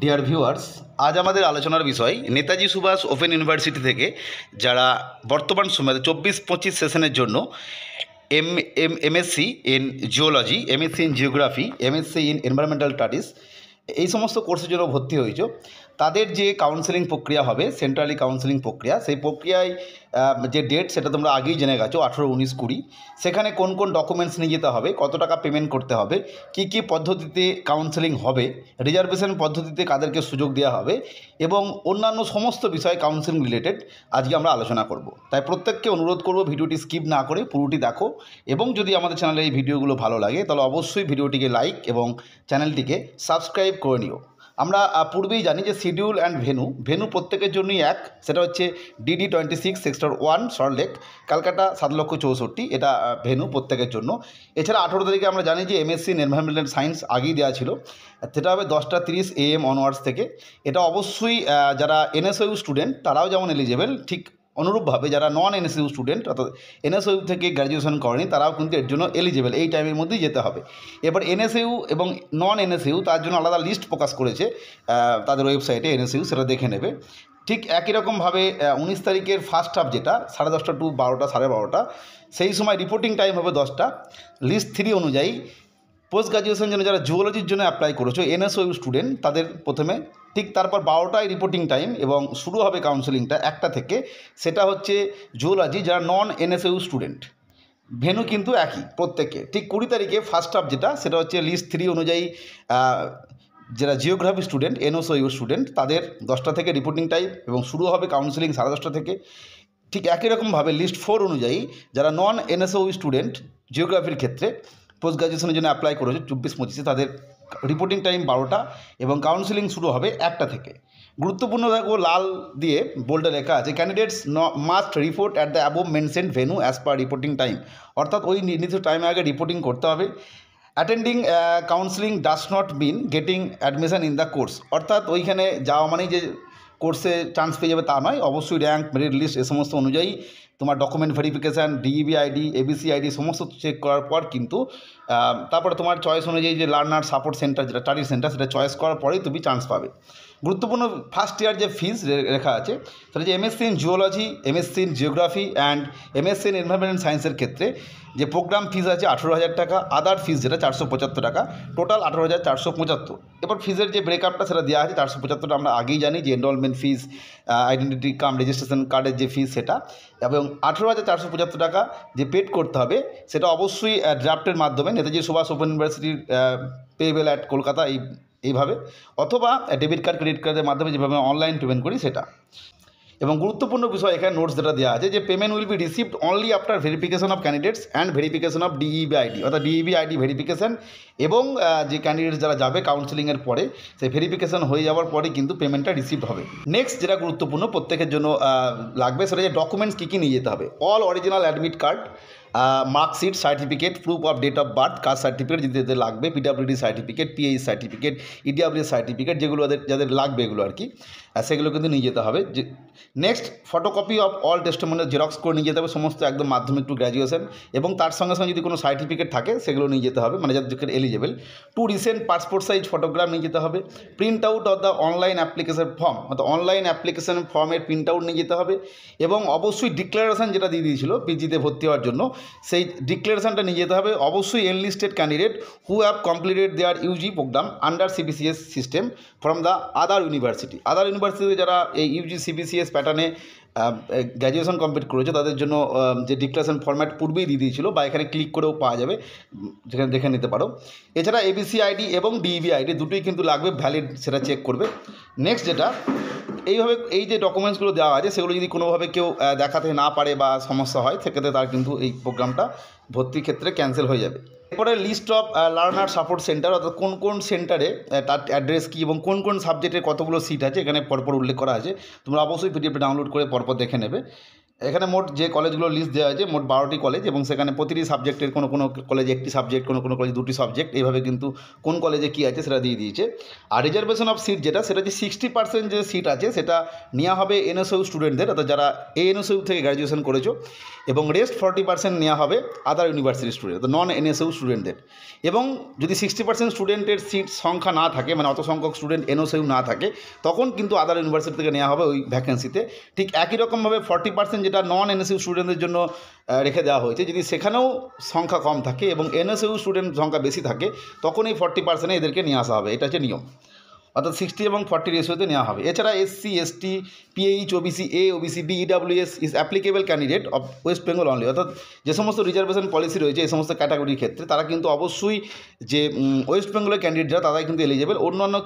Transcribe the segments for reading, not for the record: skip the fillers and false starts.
Dear viewers, আজ আমাদের আলোচনার বিষয় নেতাজি সুভাষ ওপেন ইউনিভার্সিটি থেকে যারা বর্তমান সময়ে 24-25 সেশনের জন্য MSc in geology, MSc in geography, MSc in environmental studies এই সমস্ত কোর্সের জন্য ভর্তি হয়েছে, তাদের যে কাউন্সেলিং প্রক্রিয়া হবে, সেন্ট্রালি কাউন্সেলিং প্রক্রিয়া, সেই প্রক্রিয়ায় যে ডেট সেটা তোমরা আগেই জেনে গেছো, 18, 19, 20। সেখানে কোন কোন ডকুমেন্টস নিয়ে যেতে হবে, কত টাকা পেমেন্ট করতে হবে, কি কি পদ্ধতিতে কাউন্সেলিং হবে, রিজার্ভেশন পদ্ধতিতে কাদেরকে সুযোগ দেওয়া হবে এবং অন্যান্য সমস্ত বিষয় কাউন্সেলিং রিলেটেড আজকে আমরা আলোচনা করব। তাই প্রত্যেককে অনুরোধ করব ভিডিওটি স্কিপ না করে পুরোটি দেখো, এবং যদি আমাদের চ্যানেলে এই ভিডিওগুলো ভালো লাগে তাহলে অবশ্যই ভিডিওটিকে লাইক এবং চ্যানেলটিকে সাবস্ক্রাইব করে নিও। আমরা পূর্বেই জানি যে শিডিউল অ্যান্ড ভেন্যু প্রত্যেকের জন্যই এক, সেটা হচ্ছে DD26 সেক্টর 1 সল্টলেক, ক্যালকাটা 7,64,000, এটা ভেন্যু প্রত্যেকের জন্য। এছাড়া 18 তারিখে আমরা জানি যে এমএসসি ইন এনভায়রনমেন্টাল সায়েন্স আগেই দেওয়া ছিল, সেটা হবে 10:30 AM অনওয়ার্ডস থেকে। এটা অবশ্যই যারা এনএসইউ স্টুডেন্ট তারাও যেমন এলিজেবল, ঠিক অনুরূপভাবে যারা নন এনএসইউ স্টুডেন্ট অর্থাৎ এনএসইউ থেকে গ্র্যাজুয়েশন করেনি তারাও কিন্তু এর জন্য এলিজেবল, এই টাইমের মধ্যেই যেতে হবে। এবার এনএসইউ এবং নন এনএসইউ তার জন্য আলাদা লিস্ট প্রকাশ করেছে তাদের ওয়েবসাইটে, এনএসইউ সেটা দেখে নেবে। ঠিক একই রকমভাবে 19 তারিখের ফার্স্ট হাফ, যেটা 10:30 টু 12টা, 12:30, সেই সময় রিপোর্টিং টাইম হবে 10টা। লিস্ট 3 অনুযায়ী পোস্ট গ্রাজুয়েশন জন্য যারা জিওলজির জন্য অ্যাপ্লাই করেছো এনএসইউ স্টুডেন্ট, তাদের প্রথমে ঠিক তারপর 12টায় রিপোর্টিং টাইম এবং শুরু হবে কাউন্সেলিংটা 1টা থেকে। সেটা হচ্ছে জিওলজি যারা নন এনএসইউ স্টুডেন্ট। ভেন্যু কিন্তু একই প্রত্যেকে। ঠিক 20 তারিখে ফার্স্ট হাফ, যেটা সেটা হচ্ছে লিস্ট 3 অনুযায়ী যারা জিওগ্রাফি স্টুডেন্ট, এনএসইউ স্টুডেন্ট, তাদের 10টা থেকে রিপোর্টিং টাইম এবং শুরু হবে কাউন্সেলিং 10:30 থেকে। ঠিক একই রকমভাবে লিস্ট 4 অনুযায়ী যারা নন এনএসইউ স্টুডেন্ট জিওগ্রাফির ক্ষেত্রে পোস্ট গ্রাজুয়েশনের জন্য অ্যাপ্লাই করেছে 24-25, তাদের রিপোর্টিং টাইম 12টা এবং কাউন্সেলিং শুরু হবে 1টা থেকে। গুরুত্বপূর্ণ দেখো, লাল দিয়ে বোল্ডে লেখা আছে candidates must report at the above mentioned venue as per reporting time, অর্থাৎ ওই নির্দিষ্ট টাইমে আগে রিপোর্টিং করতে হবে। Attending counselling does not mean getting admission in the course, অর্থাৎ ওইখানে যাওয়া মানেই যে কোর্সে চান্স পেয়ে যাবে তা নয়। অবশ্যই র্যাঙ্ক, মেরিট লিস্ট এ সমস্ত অনুযায়ী তোমার document verification, DEB ID, ABC ID সমস্ত চেক করার পর কিন্তু তারপরে তোমার চয়েস অনুযায়ী যে লার্নার সাপোর্ট সেন্টার, যেটা স্টাডি সেন্টার, সেটা চয়েস করার পরেই তুমি চান্স পাবে। গুরুত্বপূর্ণ ফার্স্ট ইয়ার যে ফিজ লেখা আছে সেটা যে MSc in geology, MSc in geography and MSc in environmental সায়েন্সের ক্ষেত্রে যে প্রোগ্রাম ফিজ আছে 18,000 টাকা, আদার ফিজ যেটা 475 টাকা, টোটাল 18,475। এবার ফিজের যে ব্রেকআপটা সেটা দেওয়া আছে 475টা আমরা আগেই জানি যে এনরোলমেন্ট ফিজ, আইডেন্টিটি কাম রেজিস্ট্রেশন কার্ডের যে ফিজ সেটা, এবং 18,475 টাকা যে পেড করতে হবে সেটা অবশ্যই ড্রাফটের মাধ্যমে নেতাজি সুভাষ ওপেন ইউনিভার্সিটির পেবেল অ্যাট কলকাতা এইভাবে, অথবা ডেবিট কার্ড, ক্রেডিট কার্ডের মাধ্যমে যেভাবে অনলাইন পেমেন্ট করি সেটা। এবং গুরুত্বপূর্ণ বিষয় এখানে নোটস যেটা দেওয়া আছে যে payment will be received only after verification of candidates and verification of DEB ID, অর্থাৎ ডিইবি আইডি ভেরিফিকেশন এবং যে ক্যান্ডিডেটস যারা যাবে কাউন্সেলিংয়ের পরে সেই ভেরিফিকেশন হয়ে যাওয়ার পরে কিন্তু পেমেন্টটা রিসিভ হবে। নেক্সট যেটা গুরুত্বপূর্ণ প্রত্যেকের জন্য লাগবে সেটা যে ডকুমেন্টস কী কী নিয়ে যেতে হবে। All original admit card, marksheet, certificate, proof of date of birth, caste certificate যেতে লাগবে, PWD certificate, PH certificate, EWS certificate, যেগুলো যাদের লাগবে এগুলো আর কি, সেগুলো কিন্তু নিয়ে যেতে হবে। যে next photocopy of all testimonial xerox করে নিয়ে যেতে হবে সমস্ত, একদম মাধ্যমিক টু গ্র্যাজুয়েশন, এবং তার সঙ্গে সঙ্গে যদি কোনো সার্টিফিকেট থাকে সেগুলো নিয়ে যেতে হবে, মানে যাদের eligible. 2 recent passport size photograph নিয়ে যেতে হবে। Print out of the online application form, অর্থাৎ অনলাইন অ্যাপ্লিকেশন ফর্মের প্রিন্ট আউট নিয়ে যেতে হবে, এবং অবশ্যই ডিক্লারেশন যেটা দিয়ে দিয়েছিল পিজিতে ভর্তি হওয়ার জন্য সেই ডিক্লারেশনটা নিয়ে যেতে হবে। অবশ্যই enlisted candidate who have completed their UG programme under CBCS system from the other ইউনিভার্সিটিতে যারা এই ইউজি সিবিসিএস প্যাটার্নে গ্র্যাজুয়েশন কমপ্লিট করেছে তাদের জন্য যে ডিক্লারেশন ফরম্যাট পূর্বেই দিয়ে দিয়েছিল, বা এখানে ক্লিক করেও পাওয়া যাবে, যেখানে দেখে নিতে পারো। এছাড়া এবিসি আইডি এবং ডিইবি আইডি দুটোই কিন্তু লাগবে, ভ্যালিড সেটা চেক করবে। নেক্সট যেটা এইভাবে এই যে ডকুমেন্টসগুলো দেওয়া আছে সেগুলো যদি কোনোভাবে কেউ দেখাতে না পারে বা সমস্যা হয় সেক্ষেত্রে তার কিন্তু এই প্রোগ্রামটা ভর্তির ক্ষেত্রে ক্যান্সেল হয়ে যাবে। এরপরে list of learner support centre, অর্থাৎ কোন কোন সেন্টারে তার অ্যাড্রেস কী এবং কোন কোন সাবজেক্টের কতগুলো সিট আছে এখানে পরপর উল্লেখ করা আছে। তোমরা অবশ্যই পিডিএফটা ডাউনলোড করে পরপর দেখে নেবে। এখানে মোট যে কলেজগুলো লিস্ট দেওয়া হয়েছে মোট 12টি কলেজ, এবং সেখানে প্রতিটি সাবজেক্টের কোনো কোনো কলেজে একটি সাবজেক্ট, কোনো কোনো কলেজে 2টি সাবজেক্ট, এইভাবে কিন্তু কোন কলেজে কী আছে সেটা দিয়ে দিয়েছে। আর রিজার্ভেশন অফ সিট যেটা, সেটা যে 60% যে সিট আছে সেটা নেওয়া হবে এনএসইউ স্টুডেন্টদের, অর্থাৎ যারা এএনএসইউ থেকে গ্র্যাজুয়েশন করেছো, এবং রেস্ট 40% নেওয়া হবে আদার ইউনিভার্সিটি স্টুডেন্ট, অর্থাৎ নন এনএসইউ স্টুডেন্টদের। এবং যদি 60% স্টুডেন্টের সিট সংখ্যা না থাকে, মানে অত সংখ্যক স্টুডেন্ট এনএসইউ না থাকে, তখন কিন্তু আদার ইউনিভার্সিটি থেকে নেওয়া হবে ওই ভ্যাকেন্সিতে। ঠিক একই রকমভাবে 40% যেটা নন এনএসইউ স্টুডেন্টদের জন্য রেখে দেওয়া হয়েছে, যদি সেখানেও সংখ্যা কম থাকে এবং এনএসইউ স্টুডেন্ট সংখ্যা বেশি থাকে, তখন এই 40% এদেরকে নিয়ে আসা হবে। এটা হচ্ছে নিয়ম, অর্থাৎ 60 এবং 40 রেশিওতে নেওয়া হবে। এছাড়া SC, ST, PH, OBC A, OBC B, EWS is applicable candidate of West Bengal only, অর্থাৎ যে সমস্ত রিজার্ভেশন পলিসি রয়েছে এই সমস্ত ক্যাটাগরির ক্ষেত্রে, তারা কিন্তু অবশ্যই যে ওয়েস্ট বেঙ্গলের ক্যান্ডিডেট যারা, তারাই কিন্তু এলিজেবল। অন্যান্য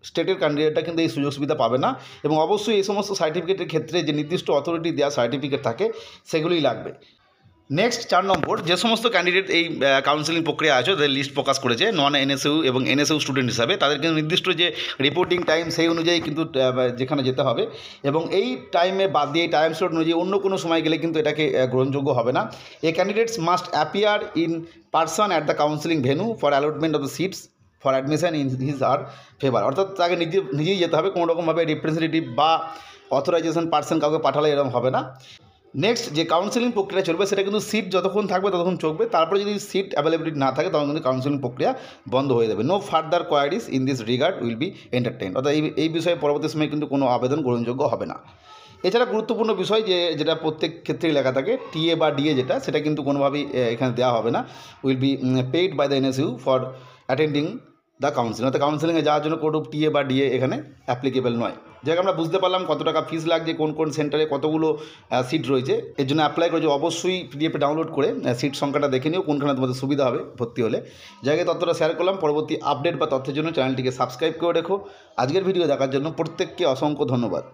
স্টেটের ক্যান্ডিডেটটা কিন্তু এই সুযোগ সুবিধা পাবে না, এবং অবশ্যই এই সমস্ত সার্টিফিকেটের ক্ষেত্রে যে নির্দিষ্ট অথরিটি দেওয়া সার্টিফিকেট থাকে সেগুলোই লাগবে। নেক্সট 4 নম্বর, যে সমস্ত ক্যান্ডিডেট এই কাউন্সেলিং প্রক্রিয়া আছে তাদের লিস্ট প্রকাশ করেছে নন এনএসইউ এবং এনএসইউ স্টুডেন্ট হিসাবে, তাদের কিন্তু নির্দিষ্ট যে রিপোর্টিং টাইম সেই অনুযায়ী কিন্তু যেখানে যেতে হবে, এবং এই টাইমে বাদ দিয়ে, এই টাইম স্লট অনুযায়ী অন্য কোনো সময় গেলে কিন্তু এটাকে গ্রহণযোগ্য হবে না। A candidates must appear in person at the counselling venue for allotment of the seats for admission in his or favour, অর্থাৎ তাকে নিজেই যেতে হবে, কোনো রকমভাবে রিপ্রেজেন্টেটিভ বা অথরাইজেশন পার্সন কাউকে পাঠালে এরকম হবে না। নেক্সট যে কাউন্সেলিং প্রক্রিয়া চলবে সেটা কিন্তু সিট যতক্ষণ থাকবে ততক্ষণ চলবে, তারপরে যদি সিট অ্যাভেলেবিলিটি না থাকে তখন কিন্তু কাউন্সেলিং প্রক্রিয়া বন্ধ হয়ে যাবে। No further queries in this regard will be entertain, অর্থাৎ এই বিষয়ে পরবর্তী সময়ে কিন্তু কোনো আবেদন গ্রহণযোগ্য হবে না। এছাড়া গুরুত্বপূর্ণ বিষয় যেটা প্রত্যেক ক্ষেত্রেই লেখা থাকে, টিএ বা ডিএ যেটা, সেটা কিন্তু কোনোভাবেই এখানে দেওয়া হবে না। Will be paid by the NSU for attending the counselling, অর্থাৎ কাউন্সিলিংয়ে যাওয়ার জন্য কোনো টিএ বা ডিএ এখানে অ্যাপ্লিকেবল নয়। যাকে আমরা বুঝতে পারলাম কত টাকা ফিস লাগছে, কোন কোন সেন্টারে কতগুলো সিট রয়েছে। এর জন্য অ্যাপ্লাই করেছে, অবশ্যই পিডিএফে ডাউনলোড করে সিট সংখ্যাটা দেখে নিও, কোনখানে তোমাদের সুবিধা হবে ভর্তি হলে। জায়গায় তথ্যটা শেয়ার করলাম। পরবর্তী আপডেট বা তথ্যের জন্য চ্যানেলটিকে সাবস্ক্রাইব করে রেখো। আজকের ভিডিও দেখার জন্য প্রত্যেককে অসংখ্য ধন্যবাদ।